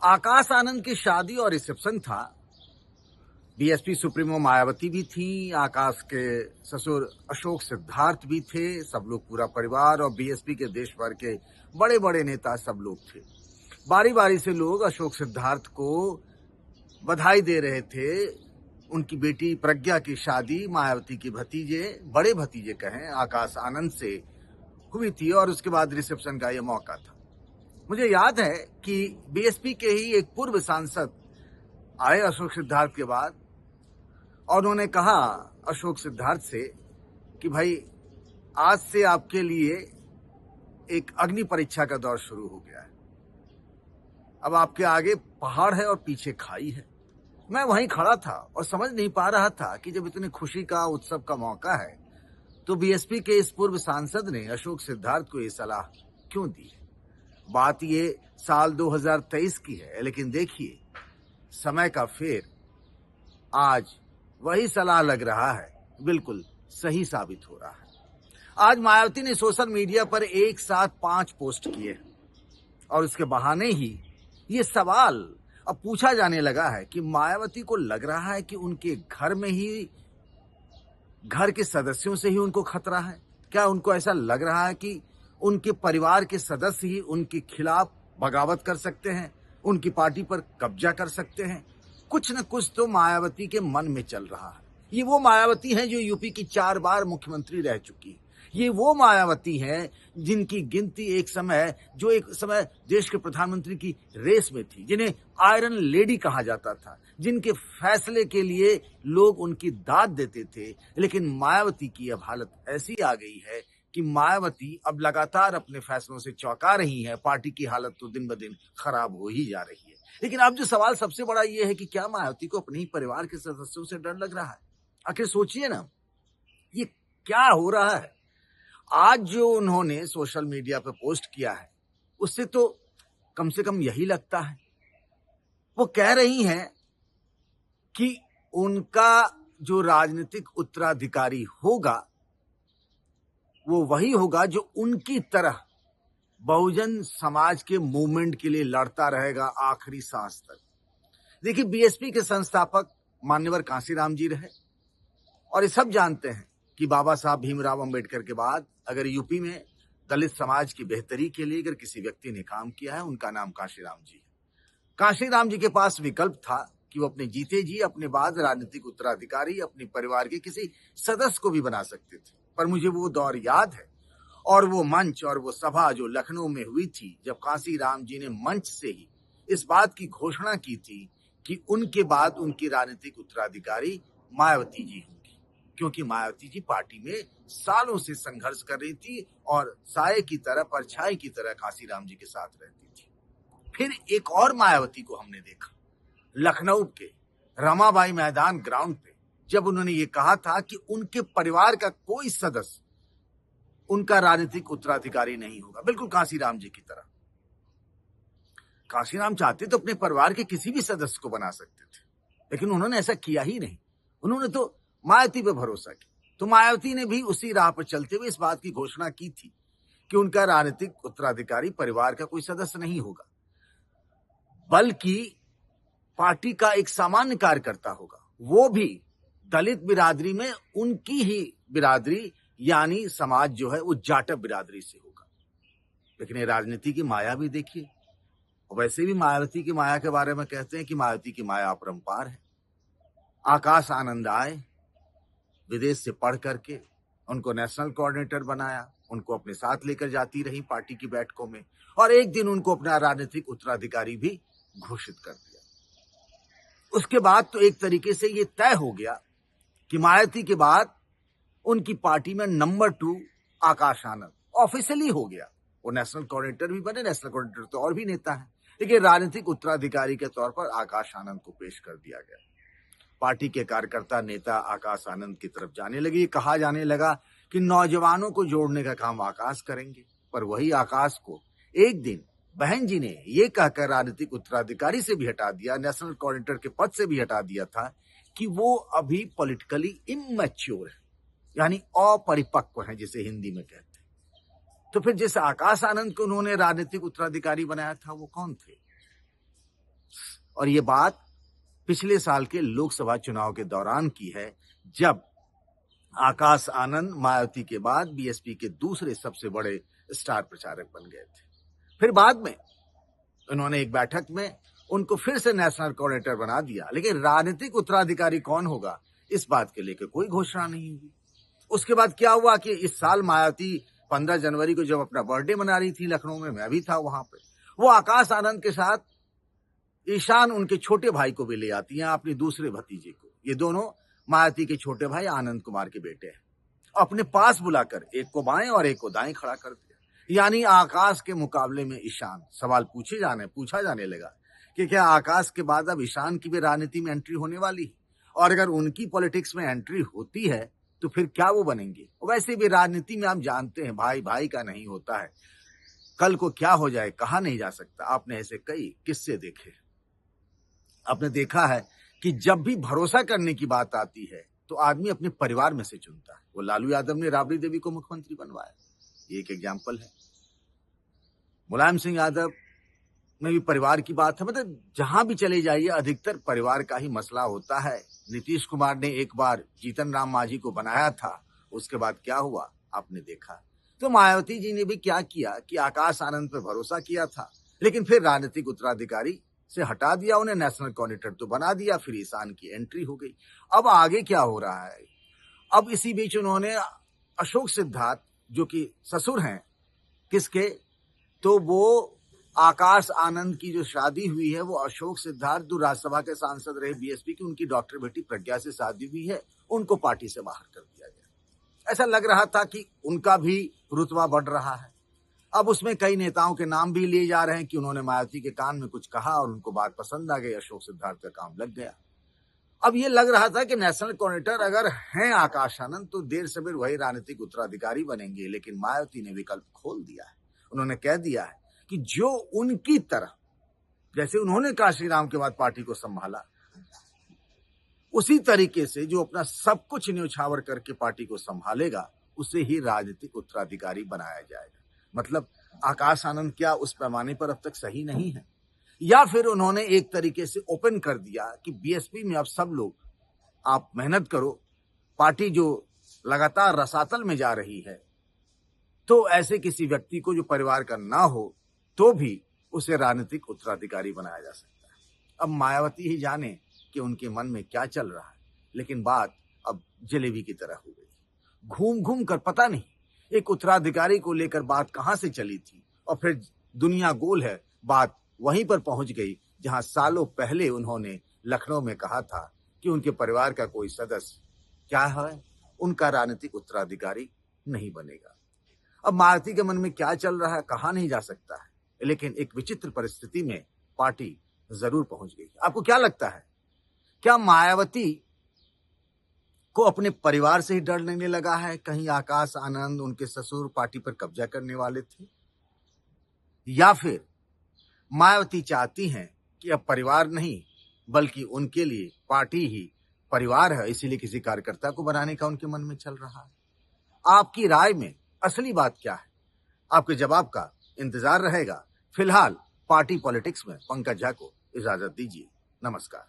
आकाश आनंद की शादी और रिसेप्शन था। बीएसपी सुप्रीमो मायावती भी थी, आकाश के ससुर अशोक सिद्धार्थ भी थे, सब लोग पूरा परिवार और बीएसपी के देश भर के बड़े बड़े नेता सब लोग थे। बारी बारी से लोग अशोक सिद्धार्थ को बधाई दे रहे थे। उनकी बेटी प्रज्ञा की शादी मायावती के भतीजे, बड़े भतीजे कहें, आकाश आनंद से हुई थी और उसके बाद रिसेप्शन का यह मौका था। मुझे याद है कि बीएसपी के ही एक पूर्व सांसद आए अशोक सिद्धार्थ के बाद और उन्होंने कहा अशोक सिद्धार्थ से कि भाई आज से आपके लिए एक अग्नि परीक्षा का दौर शुरू हो गया है। अब आपके आगे पहाड़ है और पीछे खाई है। मैं वहीं खड़ा था और समझ नहीं पा रहा था कि जब इतनी खुशी का उत्सव का मौका है तो बीएसपी के इस पूर्व सांसद ने अशोक सिद्धार्थ को ये सलाह क्यों दी है। बात ये साल 2023 की है, लेकिन देखिए समय का फेर आज वही सलाह लग रहा है बिल्कुल सही साबित हो रहा है। आज मायावती ने सोशल मीडिया पर एक साथ 5 पोस्ट किए और उसके बहाने ही ये सवाल अब पूछा जाने लगा है कि मायावती को लग रहा है कि उनके घर में ही, घर के सदस्यों से ही उनको खतरा है। क्या उनको ऐसा लग रहा है कि उनके परिवार के सदस्य ही उनके खिलाफ बगावत कर सकते हैं, उनकी पार्टी पर कब्जा कर सकते हैं? कुछ न कुछ तो मायावती के मन में चल रहा है। ये वो मायावती है जो यूपी की 4 बार मुख्यमंत्री रह चुकी है। ये वो मायावती है जिनकी गिनती एक समय देश के प्रधानमंत्री की रेस में थी, जिन्हें आयरन लेडी कहा जाता था, जिनके फैसले के लिए लोग उनकी दाद देते थे। लेकिन मायावती की अब हालत ऐसी आ गई है कि मायावती अब लगातार अपने फैसलों से चौंका रही है। पार्टी की हालत तो दिन ब दिन खराब हो ही जा रही है। लेकिन अब जो सवाल सबसे बड़ा ये है कि क्या मायावती को अपने ही परिवार के सदस्यों से डर लग रहा है? आखिर सोचिए ना, ये क्या हो रहा है? आज जो उन्होंने सोशल मीडिया पर पोस्ट किया है उससे तो कम से कम यही लगता है। वो कह रही हैं कि उनका जो राजनीतिक उत्तराधिकारी होगा वो वही होगा जो उनकी तरह बहुजन समाज के मूवमेंट के लिए लड़ता रहेगा आखिरी सांस तक। देखिए, बीएसपी के संस्थापक मान्यवर कांशीराम जी रहे और ये सब जानते हैं कि बाबा साहब भीमराव अंबेडकर के बाद अगर यूपी में दलित समाज की बेहतरी के लिए अगर किसी व्यक्ति ने काम किया है, उनका नाम कांशीराम जी है। कांशीराम जी के पास विकल्प था कि वो अपने जीते जी अपने बाद राजनीतिक उत्तराधिकारी अपने परिवार के किसी सदस्य को भी बना सकते थे। पर मुझे वो दौर याद है और वो मंच और वो सभा जो लखनऊ में हुई थी, जब कांशीराम जी ने मंच से ही इस बात की घोषणा की थी कि उनके बाद उनकी राजनीतिक उत्तराधिकारी मायावती जी होंगी, क्योंकि मायावती जी पार्टी में सालों से संघर्ष कर रही थी और साये की तरह, परछाई की तरह कांशीराम जी के साथ रहती थी। फिर एक और मायावती को हमने देखा लखनऊ के रमाबाई मैदान ग्राउंड पे, जब उन्होंने ये कहा था कि उनके परिवार का कोई सदस्य उनका राजनीतिक उत्तराधिकारी नहीं होगा, बिल्कुल कांशीराम जी की तरह। कांशीराम चाहते तो अपने परिवार के किसी भी सदस्य को बना सकते थे, लेकिन उन्होंने ऐसा किया ही नहीं। उन्होंने तो मायावती पे भरोसा किया। तो मायावती ने भी उसी राह पर चलते हुए इस बात की घोषणा की थी कि उनका राजनीतिक उत्तराधिकारी परिवार का कोई सदस्य नहीं होगा, बल्कि पार्टी का एक सामान्य कार्यकर्ता होगा, वो भी दलित बिरादरी में उनकी ही बिरादरी यानी समाज जो है वो जाटव बिरादरी से होगा। लेकिन ये राजनीति की माया भी देखिए। और वैसे भी मायावती की माया के बारे में कहते हैं कि मायावती की माया अपरंपार है। आकाश आनंद आए, विदेश से पढ़ करके उनको नेशनल कोऑर्डिनेटर बनाया, उनको अपने साथ लेकर जाती रही पार्टी की बैठकों में, और एक दिन उनको अपना राजनीतिक उत्तराधिकारी भी घोषित कर दिया। उसके बाद तो एक तरीके से ये तय हो गया कि मायावती के बाद उनकी पार्टी में नंबर 2 आकाश आनंद ऑफिशियली हो गया। वो नेशनल कोऑर्डिनेटर भी बने, नेशनल कोऑर्डिनेटर तो और भी नेता है, लेकिन राजनीतिक उत्तराधिकारी के तौर पर आकाश आनंद को पेश कर दिया गया। पार्टी के कार्यकर्ता नेता आकाश आनंद की तरफ जाने लगे। कहा जाने लगा कि नौजवानों को जोड़ने का काम आकाश करेंगे, पर वही आकाश को एक दिन बहन जी ने ये कहकर राजनीतिक उत्तराधिकारी से भी हटा दिया, नेशनल कोऑर्डिनेटर के पद से भी हटा दिया था कि वो अभी पॉलिटिकली इमैच्योर है, यानी अपरिपक्व है, जिसे हिंदी में कहते हैं। तो फिर जिस आकाश आनंद को उन्होंने राजनीतिक उत्तराधिकारी बनाया था वो कौन थे? और ये बात पिछले साल के लोकसभा चुनाव के दौरान की है, जब आकाश आनंद मायावती के बाद बीएसपी के दूसरे सबसे बड़े स्टार प्रचारक बन गए थे। फिर बाद में उन्होंने एक बैठक में उनको फिर से नेशनल कोऑर्डिनेटर बना दिया, लेकिन राजनीतिक उत्तराधिकारी कौन होगा इस बात के लेकर कोई घोषणा नहीं हुई। उसके बाद क्या हुआ कि इस साल मायावती 15 जनवरी को जब अपना बर्थडे मना रही थी लखनऊ में, मैं भी था वहां पे, वो आकाश आनंद के साथ ईशान उनके छोटे भाई को भी ले आती हैं, अपने दूसरे भतीजे को। ये दोनों मायावती के छोटे भाई आनंद कुमार के बेटे हैं। अपने पास बुलाकर एक को बाएं और एक को दाएं खड़ा कर दिया। यानी आकाश के मुकाबले में ईशान। सवाल पूछा जाने लगा कि क्या आकाश के बाद अब ईशान की भी राजनीति में एंट्री होने वाली है, और अगर उनकी पॉलिटिक्स में एंट्री होती है तो फिर क्या वो बनेंगे। वैसे भी राजनीति में हम जानते हैं भाई भाई का नहीं होता है, कल को क्या हो जाए कहा नहीं जा सकता। आपने ऐसे कई किस्से देखे। आपने देखा है कि जब भी भरोसा करने की बात आती है तो आदमी अपने परिवार में से चुनता है। वो लालू यादव ने राबड़ी देवी को मुख्यमंत्री बनवाया, ये एक एग्जाम्पल है। मुलायम सिंह यादव में भी परिवार की बात है। मतलब जहां भी चले जाइए अधिकतर परिवार का ही मसला होता है। नीतीश कुमार ने एक बार जीतन राम मांझी को बनाया था, उसके बाद क्या हुआ आपने देखा। तो मायावती जी ने भी क्या किया कि आकाश आनंद पर भरोसा किया था, लेकिन फिर राजनीतिक उत्तराधिकारी से हटा दिया, उन्हें नेशनल कोऑर्डिनेटर तो बना दिया, फिर ईशान की एंट्री हो गई। अब आगे क्या हो रहा है, अब इसी बीच उन्होंने अशोक सिद्धार्थ जो कि ससुर हैं किसके, तो वो आकाश आनंद की जो शादी हुई है वो अशोक सिद्धार्थ जो राज्यसभा के सांसद रहे बीएसपी की, उनकी डॉक्टर बेटी प्रज्ञा से शादी हुई है, उनको पार्टी से बाहर कर दिया गया। ऐसा लग रहा था कि उनका भी रुतबा बढ़ रहा है। अब उसमें कई नेताओं के नाम भी लिए जा रहे हैं कि उन्होंने मायावती के कान में कुछ कहा और उनको बात पसंद आ गई, अशोक सिद्धार्थ का काम लग गया। अब ये लग रहा था कि नेशनल कोऑर्डिनेटर अगर हैं आकाश आनंद तो देर सवेर वही राजनीतिक उत्तराधिकारी बनेंगे, लेकिन मायावती ने विकल्प खोल दिया है। उन्होंने कह दिया है कि जो उनकी तरह, जैसे उन्होंने काशी राम के बाद पार्टी को संभाला, उसी तरीके से जो अपना सब कुछ न्यौछावर करके पार्टी को संभालेगा उसे ही राजनीतिक उत्तराधिकारी बनाया जाएगा। मतलब आकाश आनंद क्या उस पैमाने पर अब तक सही नहीं है, या फिर उन्होंने एक तरीके से ओपन कर दिया कि बीएसपी में अब सब लोग आप मेहनत करो, पार्टी जो लगातार रसातल में जा रही है, तो ऐसे किसी व्यक्ति को जो परिवार का ना हो तो भी उसे राजनीतिक उत्तराधिकारी बनाया जा सकता है। अब मायावती ही जाने कि उनके मन में क्या चल रहा है, लेकिन बात अब जलेबी की तरह हो गई। घूम घूम कर पता नहीं एक उत्तराधिकारी को लेकर बात कहां से चली थी और फिर दुनिया गोल है, बात वहीं पर पहुंच गई जहां सालों पहले उन्होंने लखनऊ में कहा था कि उनके परिवार का कोई सदस्य क्या है, उनका राजनीतिक उत्तराधिकारी नहीं बनेगा। अब मायावती के मन में क्या चल रहा है कहा नहीं जा सकता है, लेकिन एक विचित्र परिस्थिति में पार्टी जरूर पहुंच गई। आपको क्या लगता है, क्या मायावती को अपने परिवार से ही डर लगने लगा है, कहीं आकाश आनंद उनके ससुर पार्टी पर कब्जा करने वाले थे, या फिर मायावती चाहती हैं कि अब परिवार नहीं बल्कि उनके लिए पार्टी ही परिवार है, इसीलिए किसी कार्यकर्ता को बनाने का उनके मन में चल रहा है। आपकी राय में असली बात क्या है, आपके जवाब का इंतजार रहेगा। फिलहाल पार्टी पॉलिटिक्स में पंकज झा को इजाजत दीजिए। नमस्कार।